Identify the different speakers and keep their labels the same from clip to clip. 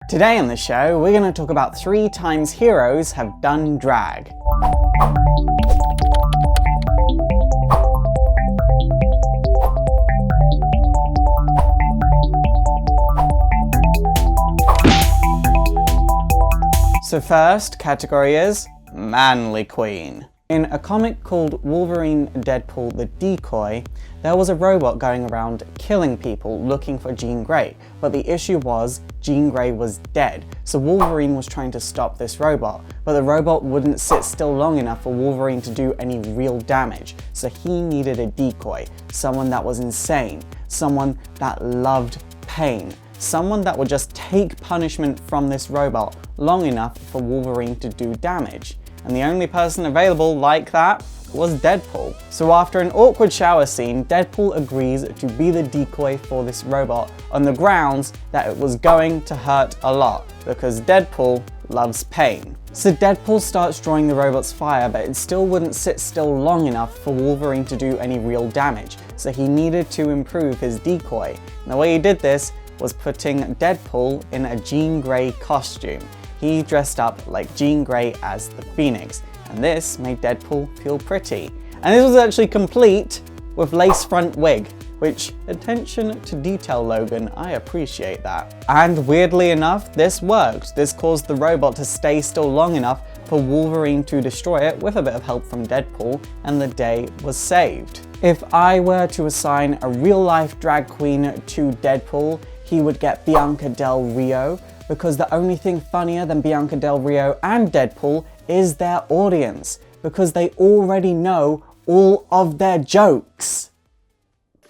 Speaker 1: Today on the show, we're going to talk about 3 times heroes have done drag. So first category is Manly Queen. In a comic called Wolverine Deadpool the Decoy, there was a robot going around killing people looking for Jean Grey, but the issue was Jean Grey was dead, so Wolverine was trying to stop this robot, but the robot wouldn't sit still long enough for Wolverine to do any real damage, so he needed a decoy, someone that was insane, someone that loved pain, someone that would just take punishment from this robot long enough for Wolverine to do damage. And the only person available like that was Deadpool. So after an awkward shower scene, Deadpool agrees to be the decoy for this robot on the grounds that it was going to hurt a lot, because Deadpool loves pain. So Deadpool starts drawing the robot's fire, but it still wouldn't sit still long enough for Wolverine to do any real damage, so he needed to improve his decoy. And the way he did this was putting Deadpool in a Jean Grey costume. He dressed up like Jean Grey as the Phoenix, and this made Deadpool feel pretty. And this was actually complete with lace front wig, which, attention to detail, Logan, I appreciate that. And weirdly enough, this worked. This caused the robot to stay still long enough for Wolverine to destroy it with a bit of help from Deadpool, and the day was saved. If I were to assign a real-life drag queen to Deadpool, he would get Bianca Del Rio, because the only thing funnier than Bianca Del Rio and Deadpool is their audience, because they already know all of their jokes.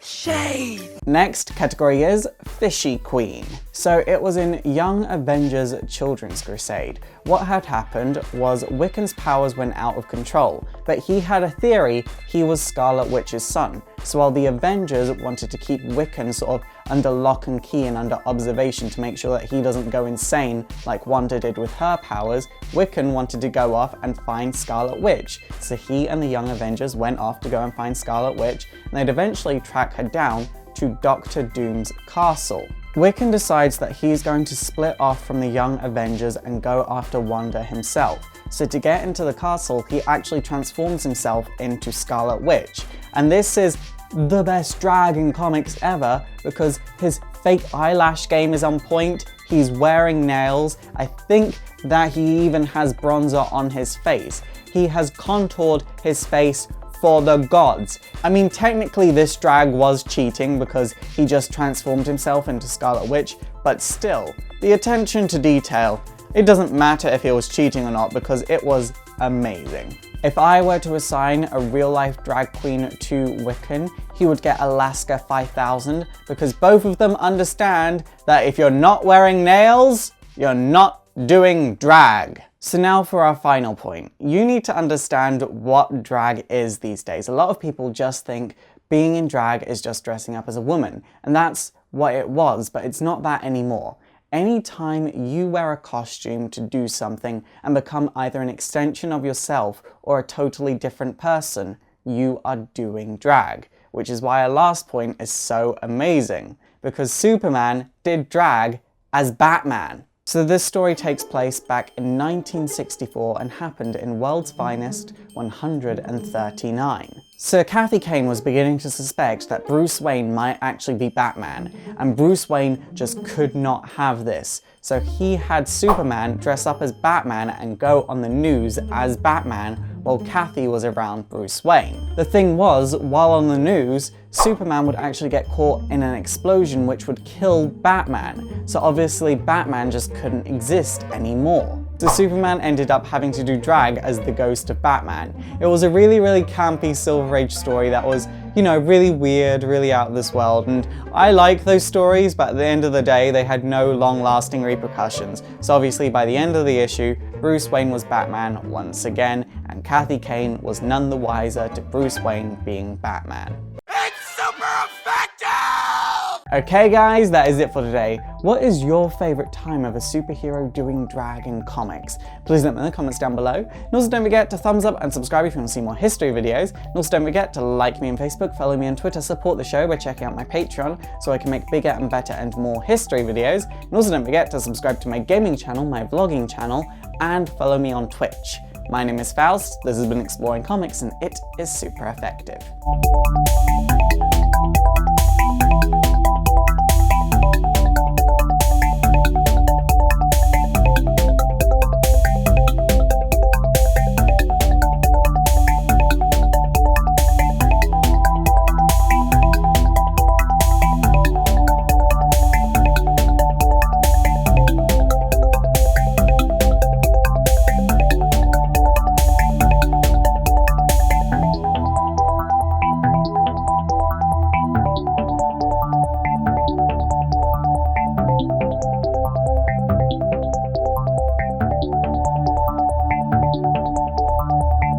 Speaker 1: Shade! Next category is Fishy Queen. So it was in Young Avengers Children's Crusade. What had happened was Wiccan's powers went out of control, but he had a theory he was Scarlet Witch's son. So while the Avengers wanted to keep Wiccan sort of under lock and key and under observation to make sure that he doesn't go insane like Wanda did with her powers, Wiccan wanted to go off and find Scarlet Witch. So he and the Young Avengers went off to go and find Scarlet Witch, and they'd eventually track her down to Doctor Doom's castle. Wiccan decides that he's going to split off from the Young Avengers and go after Wanda himself. So to get into the castle, he actually transforms himself into Scarlet Witch. And this is the best drag in comics ever, because his fake eyelash game is on point, he's wearing nails, I think that he even has bronzer on his face. He has contoured his face for the gods. I mean, technically this drag was cheating because he just transformed himself into Scarlet Witch, but still, the attention to detail, it doesn't matter if he was cheating or not because it was amazing. If I were to assign a real-life drag queen to Wiccan, he would get Alaska 5000, because both of them understand that if you're not wearing nails, you're not doing drag. So now for our final point. You need to understand what drag is these days. A lot of people just think being in drag is just dressing up as a woman, and that's what it was, but it's not that anymore. Anytime you wear a costume to do something and become either an extension of yourself or a totally different person, you are doing drag. Which is why our last point is so amazing, because Superman did drag as Batman. So this story takes place back in 1964 and happened in World's Finest 139. Sir Kathy Kane was beginning to suspect that Bruce Wayne might actually be Batman, and Bruce Wayne just could not have this. So he had Superman dress up as Batman and go on the news as Batman while Kathy was around Bruce Wayne. The thing was, while on the news, Superman would actually get caught in an explosion which would kill Batman. So obviously Batman just couldn't exist anymore. So Superman ended up having to do drag as the ghost of Batman. It was a really campy Silver Age story that was, you know, really weird, really out of this world, and I like those stories, but at the end of the day, they had no long-lasting repercussions. So obviously by the end of the issue, Bruce Wayne was Batman once again, and Kathy Kane was none the wiser to Bruce Wayne being Batman. It's super effective! Okay guys, that is it for today. What is your favourite time of a superhero doing drag in comics? Please let me know in the comments down below. And also don't forget to thumbs up and subscribe if you want to see more history videos. And also don't forget to like me on Facebook, follow me on Twitter, support the show by checking out my Patreon so I can make bigger and better and more history videos. And also don't forget to subscribe to my gaming channel, my vlogging channel, and follow me on Twitch. My name is Faust, this has been Exploring Comics, and it is super effective.